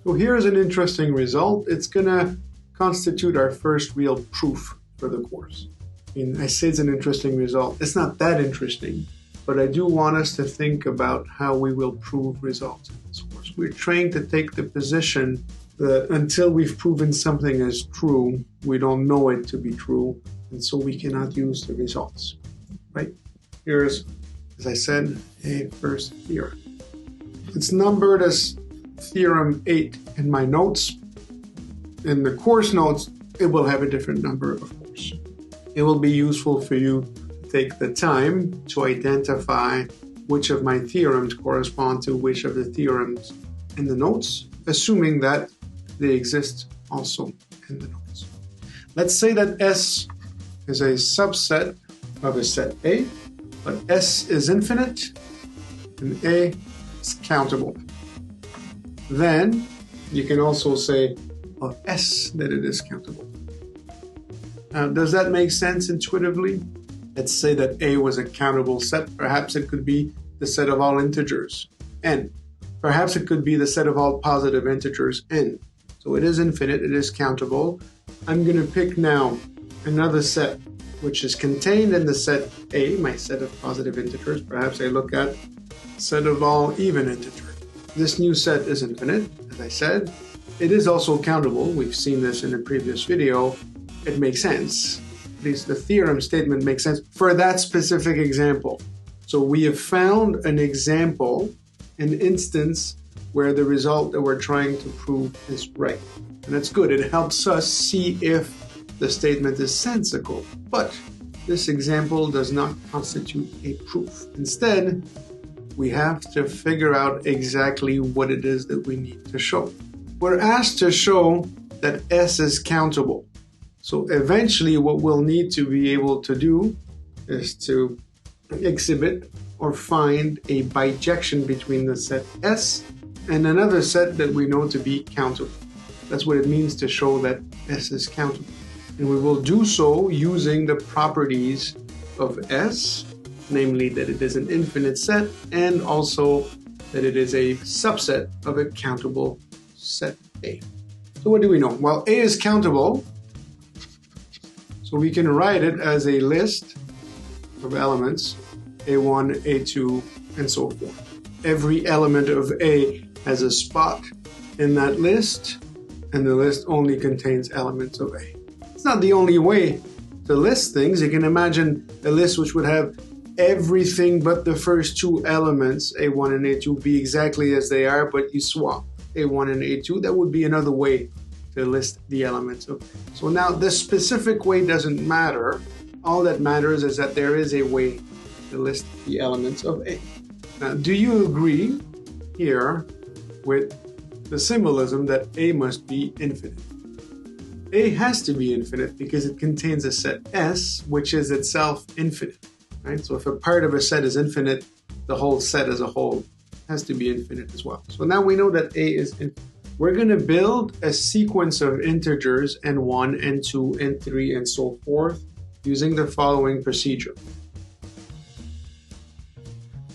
So here's an interesting result. It's going to constitute our first real proof for the course. I say it's an interesting result. It's not that interesting, but I do want us to think about how we will prove results in this course. We're trained to take the position that until we've proven something as true, we don't know it to be true, and so we cannot use the results, right? Here's, as I said, a first theorem. It's numbered as Theorem 8 in my notes. In the course notes, it will have a different number, of course. It will be useful for you to take the time to identify which of my theorems correspond to which of the theorems in the notes, assuming that they exist also in the notes. Let's say that S is a subset of a set A, but S is infinite and A is countable. Then you can also say of S that it is countable. Now, does that make sense intuitively? Let's say that A was a countable set. Perhaps it could be the set of all integers, N. Perhaps it could be the set of all positive integers, N. So it is infinite, it is countable. I'm going to pick now another set which is contained in the set A, my set of positive integers. Perhaps I look at set of all even integers. This new set is infinite, as I said. It is also countable. We've seen this in a previous video. It makes sense. At least the theorem statement makes sense for that specific example. So we have found an example, an instance where the result that we're trying to prove is right. And that's good. It helps us see if the statement is sensical. But this example does not constitute a proof. Instead, we have to figure out exactly what it is that we need to show. We're asked to show that S is countable. So eventually what we'll need to be able to do is to exhibit or find a bijection between the set S and another set that we know to be countable. That's what it means to show that S is countable. And we will do so using the properties of S, namely that it is an infinite set and also that it is a subset of a countable set A. So what do we know? Well, A is countable, so we can write it as a list of elements, A1, A2, and so forth. Every element of A has a spot in that list, and the list only contains elements of A. It's not the only way to list things. You can imagine a list which would have everything but the first two elements, A1 and A2, be exactly as they are, but you swap A1 and A2. That would be another way to list the elements of A. So now this specific way doesn't matter. All that matters is that there is a way to list the elements of A. Now, do you agree here with the symbolism that A must be infinite? A has to be infinite because it contains a set S, which is itself infinite. Right? So if a part of a set is infinite, the whole set as a whole has to be infinite as well. So now we know that A is infinite. We're going to build a sequence of integers N1, N2, N3, and so forth using the following procedure.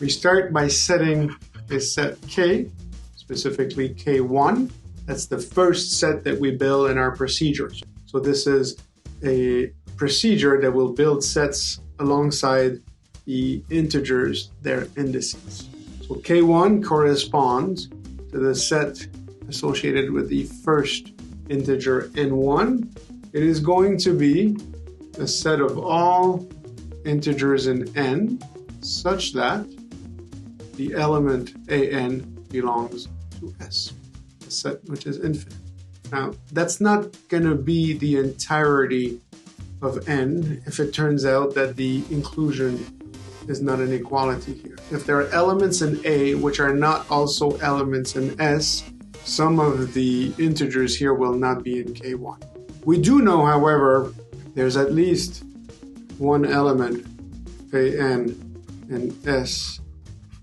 We start by setting a set K, specifically K1. That's the first set that we build in our procedures. So this is a procedure that will build sets alongside the integers, their indices. So K1 corresponds to the set associated with the first integer N1. It is going to be a set of all integers in N such that the element AN belongs to S, a set which is infinite. Now, that's not going to be the entirety of N if it turns out that the inclusion is not an equality here. If there are elements in A which are not also elements in S, some of the integers here will not be in K1. We do know, however, there's at least one element, AN, in S,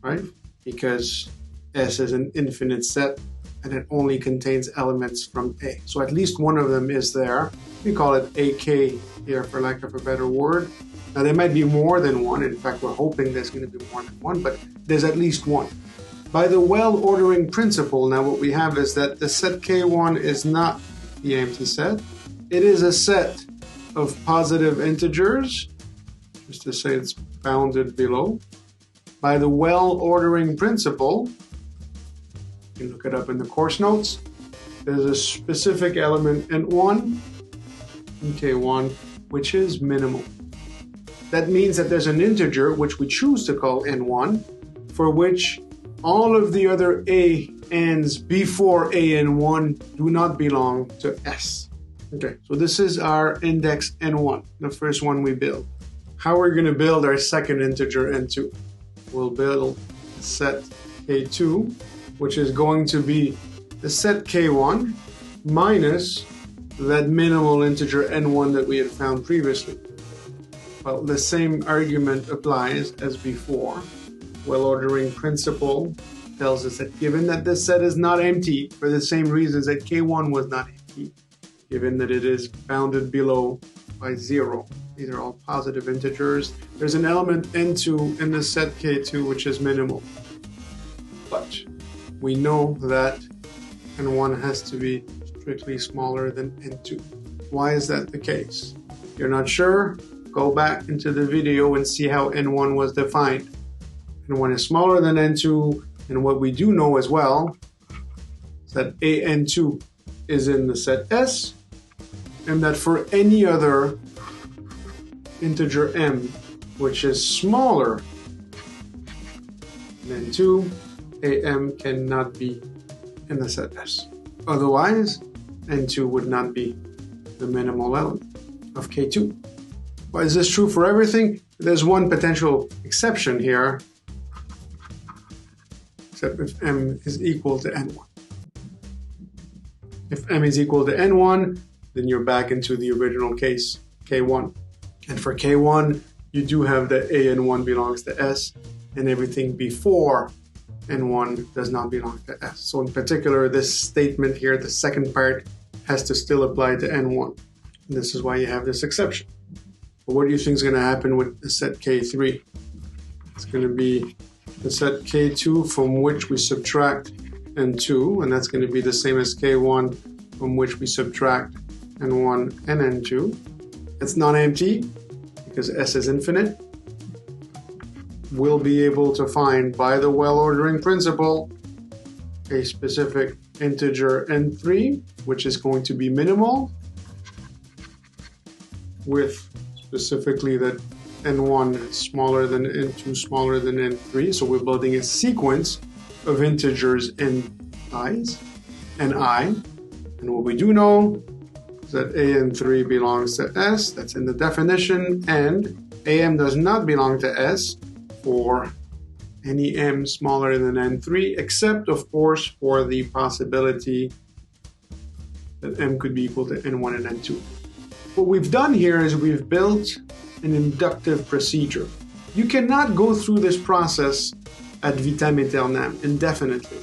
right? Because S is an infinite set and it only contains elements from A. So at least one of them is there. We call it AK here for lack of a better word. Now there might be more than one. In fact, we're hoping there's going to be more than one, but there's at least one. By the well-ordering principle, now what we have is that the set K1 is not the empty set. It is a set of positive integers, just to say it's bounded below. By the well-ordering principle, you can look it up in the course notes, there's a specific element N1 in K1 which is minimal. That means that there's an integer which we choose to call N1 for which all of the other ANs before AN1 do not belong to S. Okay, so this is our index N1, the first one we build. How are we going to build our second integer N2? We'll build a set K2, which is going to be the set K1 minus that minimal integer N1 that we had found previously. Well, the same argument applies as before. Well-ordering principle tells us that given that this set is not empty, for the same reasons that K1 was not empty, given that it is bounded below by 0, these are all positive integers, there's an element N2 in the set K2 which is minimal. But we know that N1 has to be strictly smaller than N2. Why is that the case? If you're not sure, go back into the video and see how N1 was defined. N1 is smaller than N2, and what we do know as well is that AN2 is in the set S, and that for any other integer m which is smaller than 2, AM cannot be in the set S. Otherwise, N2 would not be the minimal element of K2. But is this true for everything? There's one potential exception here, except if m is equal to N1. If m is equal to N1, then you're back into the original case, K1. And for K1, you do have that AN1 belongs to S, and everything before N1 does not belong to S. So in particular, this statement here, the second part, has to still apply to N1. And this is why you have this exception. But what do you think is going to happen with the set K3? It's going to be the set K2 from which we subtract N2, and that's going to be the same as K1 from which we subtract N1 and N2. It's not empty because S is infinite. We'll be able to find, by the well-ordering principle, a specific integer N3, which is going to be minimal, with specifically that N1 is smaller than N2, smaller than N3. So we're building a sequence of integers in i's and I. And what we do know is that AN3 belongs to S, that's in the definition, and AM does not belong to S for any m smaller than N3, except of course for the possibility that m could be equal to N1 and N2. What we've done here is we've built an inductive procedure. You cannot go through this process ad vitam aeternam, indefinitely,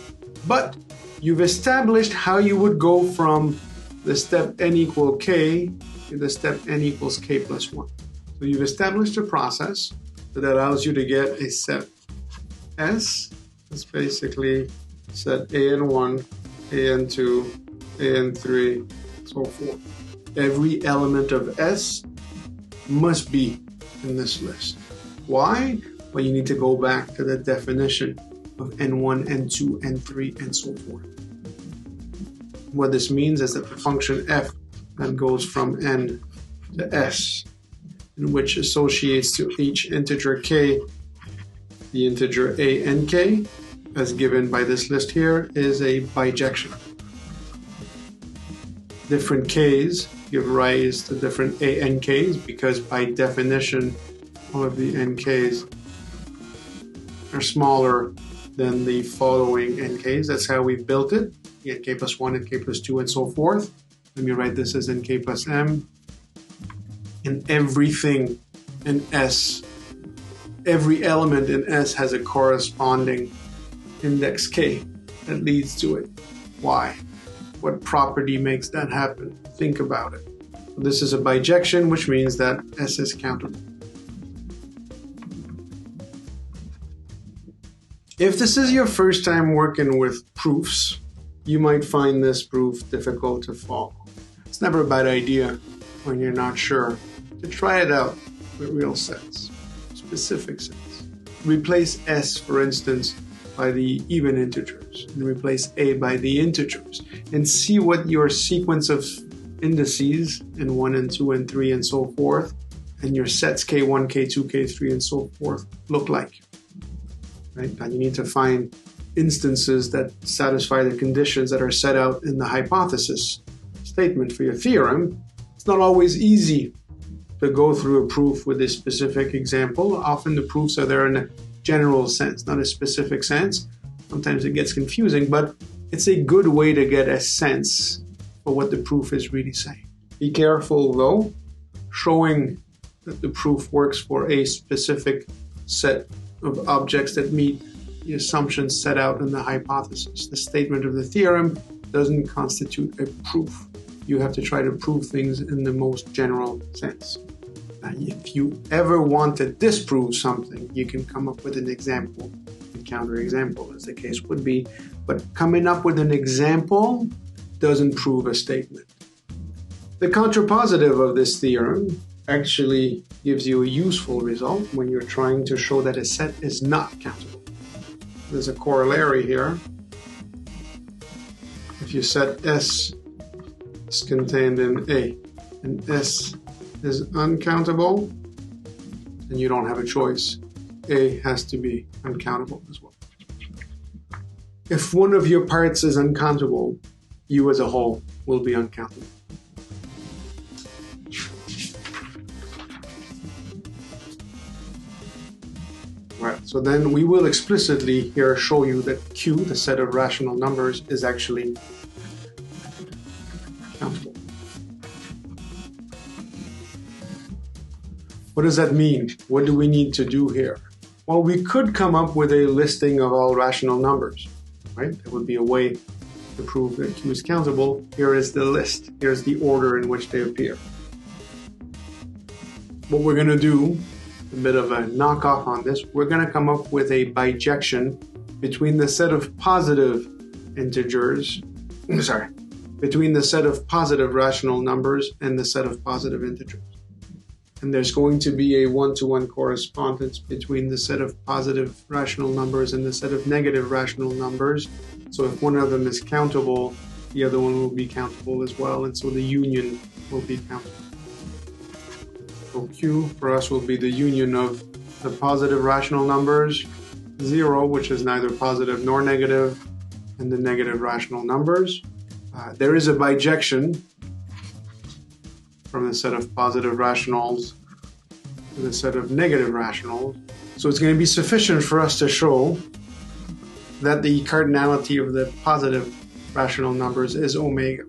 but you've established how you would go from the step n equal k to the step n equals k plus 1. So you've established a process that allows you to get a set S. It's basically set AN1, AN2, AN3, so forth. Every element of S must be in this list. Why? Well, you need to go back to the definition of N1, N2, N3, and so forth. What this means is that the function f that goes from n to s, in which associates to each integer k the integer a and k, as given by this list here, is a bijection. Different k's give rise to different a and k's because by definition all of the nk's are smaller than the following nk's. That's how we've built it. You get k plus 1 and k plus 2 and so forth. Let me write this as nk plus m. And everything in S, every element in S has a corresponding index k that leads to it. Why? What property makes that happen? Think about it. This is a bijection, which means that S is countable. If this is your first time working with proofs, you might find this proof difficult to follow. It's never a bad idea when you're not sure to try it out with real sets, specific sets. Replace S, for instance, by the even integers, and replace A by the integers, and see what your sequence of indices in 1 and 2 and 3 and so forth, and your sets K1, K2, K3 and so forth look like. Right? And you need to find instances that satisfy the conditions that are set out in the hypothesis statement for your theorem. It's not always easy to go through a proof with a specific example. Often the proofs are there in a general sense, not a specific sense. Sometimes it gets confusing, but it's a good way to get a sense for what the proof is really saying. Be careful though, showing that the proof works for a specific set of objects that meet the assumptions set out in the hypothesis. The statement of the theorem doesn't constitute a proof. You have to try to prove things in the most general sense. Now, if you ever want to disprove something, you can come up with an example, a counterexample, as the case would be. But coming up with an example doesn't prove a statement. The contrapositive of this theorem actually gives you a useful result when you're trying to show that a set is not countable. There's a corollary here. If you set S is contained in A and S is uncountable, then you don't have a choice. A has to be uncountable as well. If one of your parts is uncountable, you as a whole will be uncountable. Right, so then we will explicitly here show you that Q, the set of rational numbers, is actually countable. What does that mean? What do we need to do here? Well, we could come up with a listing of all rational numbers, right? That would be a way to prove that Q is countable. Here is the list. Here's the order in which they appear. What we're going to do, a bit of a knockoff on this, we're going to come up with a bijection between the set of positive integers, between the set of positive rational numbers and the set of positive integers. And there's going to be a one-to-one correspondence between the set of positive rational numbers and the set of negative rational numbers. So if one of them is countable, the other one will be countable as well, and so the union will be countable. So Q for us will be the union of the positive rational numbers, 0, which is neither positive nor negative, and the negative rational numbers. There is a bijection from the set of positive rationals to the set of negative rationals. So it's going to be sufficient for us to show that the cardinality of the positive rational numbers is omega.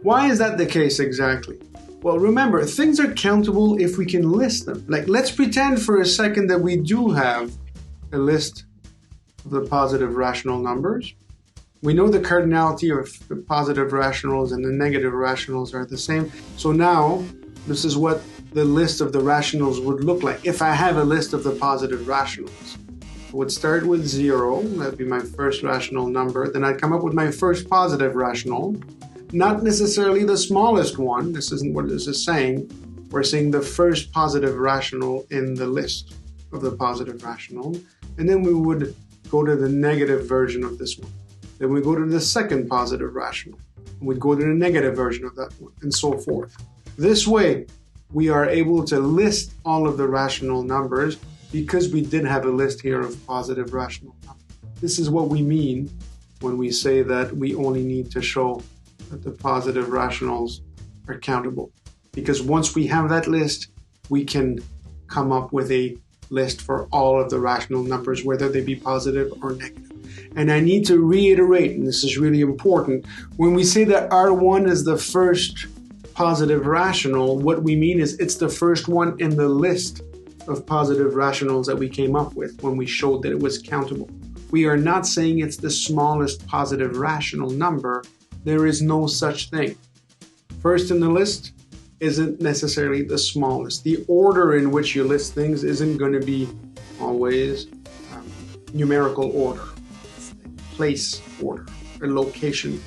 Why is that the case exactly? Well, remember, things are countable if we can list them. Like, let's pretend for a second that we do have a list of the positive rational numbers. We know the cardinality of the positive rationals and the negative rationals are the same. So now, this is what the list of the rationals would look like. If I have a list of the positive rationals, I would start with 0, that'd be my first rational number. Then I'd come up with my first positive rational. Not necessarily the smallest one, this isn't what this is saying. We're saying the first positive rational in the list of the positive rational. And then we would go to the negative version of this one. Then we go to the second positive rational. And we'd go to the negative version of that one, and so forth. This way, we are able to list all of the rational numbers because we did have a list here of positive rational numbers. This is what we mean when we say that we only need to show that the positive rationals are countable. Because once we have that list, we can come up with a list for all of the rational numbers, whether they be positive or negative. And I need to reiterate, and this is really important, when we say that R1 is the first positive rational, what we mean is it's the first one in the list of positive rationals that we came up with when we showed that it was countable. We are not saying it's the smallest positive rational number. There is no such thing. First in the list isn't necessarily the smallest. The order in which you list things isn't going to be always numerical order. place order, a location.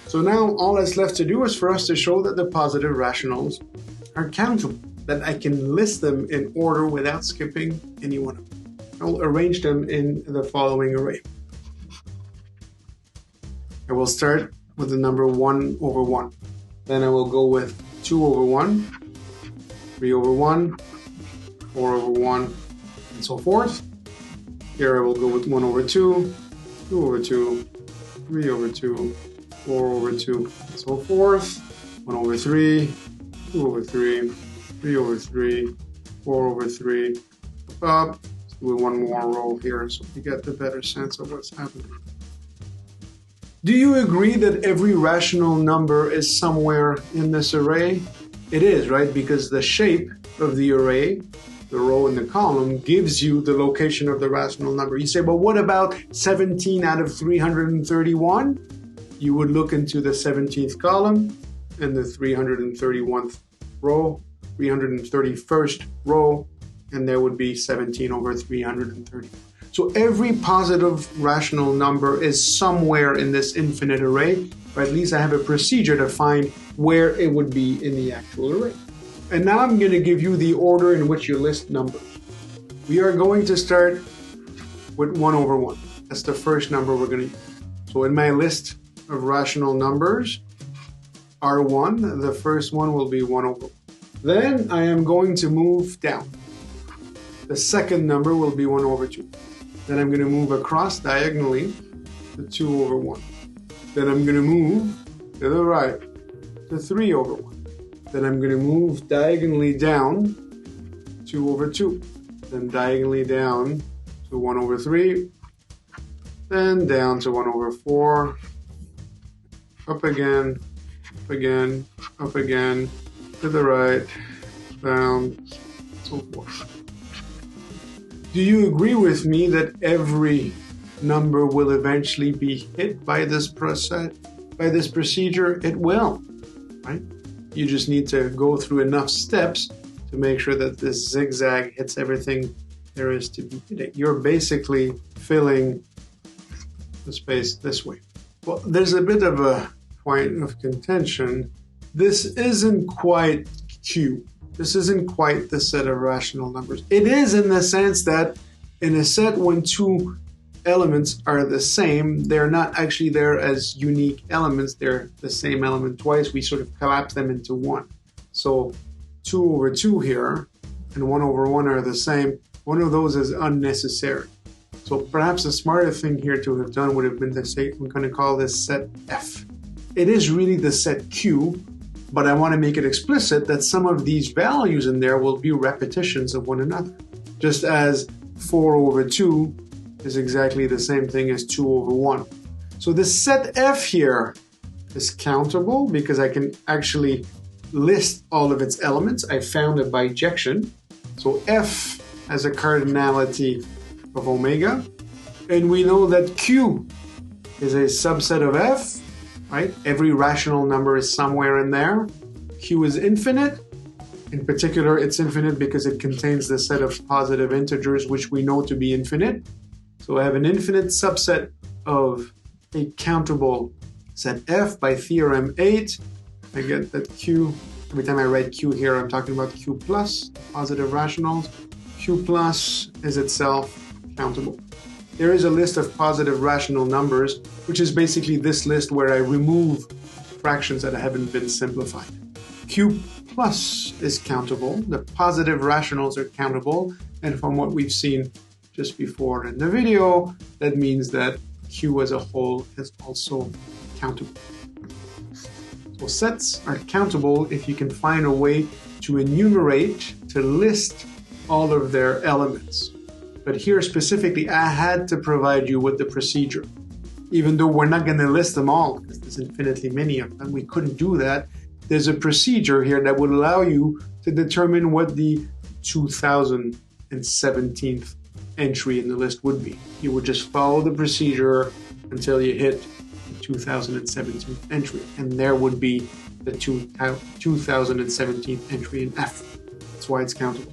So now all that's left to do is for us to show that the positive rationals are countable, that I can list them in order without skipping any one of them. I'll arrange them in the following array. I will start with the number 1 over 1. Then I will go with 2 over 1, 3 over 1, 4 over 1, and so forth. Here I will go with 1 over 2, 2 over 2, 3 over 2, 4 over 2, and so forth. 1 over 3, 2 over 3, 3 over 3, 4 over 3, up. Let's do one more row here so we get the better sense of what's happening. Do you agree that every rational number is somewhere in this array? It is, right? Because the shape of the array, the row and the column, gives you the location of the rational number. You say, well, what about 17 out of 331? You would look into the 17th column and the 331st row, 331st row, and there would be 17 over 330. So every positive rational number is somewhere in this infinite array, or at least I have a procedure to find where it would be in the actual array. And now I'm going to give you the order in which you list numbers. We are going to start with 1 over 1. That's the first number we're going to use. So in my list of rational numbers, R1, the first one will be 1 over 1. Then I am going to move down. The second number will be 1 over 2. Then I'm going to move across diagonally to 2 over 1. Then I'm going to move to the right to 3 over 1. Then I'm going to move diagonally down 2 over 2. Then diagonally down to 1 over 3. Then down to 1 over 4. Up again, up again, up again, to the right, down, so forth. Do you agree with me that every number will eventually be hit by this process, by this procedure? It will, right? You just need to go through enough steps to make sure that this zigzag hits everything there is to be hitting. You're basically filling the space this way. Well, there's a bit of a point of contention. This isn't quite Q. This isn't quite the set of rational numbers. It is in the sense that in a set when two elements are the same, they're not actually there as unique elements. They're the same element twice. We sort of collapse them into one. So 2 over 2 here and 1 over 1 are the same. One of those is unnecessary. So perhaps the smarter thing here to have done would have been to say, I'm going to call this set F. It is really the set Q, but I want to make it explicit that some of these values in there will be repetitions of one another. Just as 4 over 2 is exactly the same thing as 2 over 1. So this set F here is countable because I can actually list all of its elements. I found a bijection. So F has a cardinality of omega. And we know that Q is a subset of F. Right? Every rational number is somewhere in there. Q is infinite. In particular, it's infinite because it contains the set of positive integers, which we know to be infinite. So I have an infinite subset of a countable set F by theorem 8. I get that Q, every time I write Q here, I'm talking about Q plus, positive rationals. Q plus is itself countable. There is a list of positive rational numbers, which is basically this list where I remove fractions that haven't been simplified. Q plus is countable. The positive rationals are countable. And from what we've seen just before in the video, that means that Q as a whole is also countable. So sets are countable if you can find a way to enumerate, to list all of their elements. But here specifically, I had to provide you with the procedure. Even though we're not going to list them all, because there's infinitely many of them, we couldn't do that. There's a procedure here that would allow you to determine what the 2017th entry in the list would be. You would just follow the procedure until you hit the 2017th entry, and there would be the 2017th entry in F. That's why it's countable.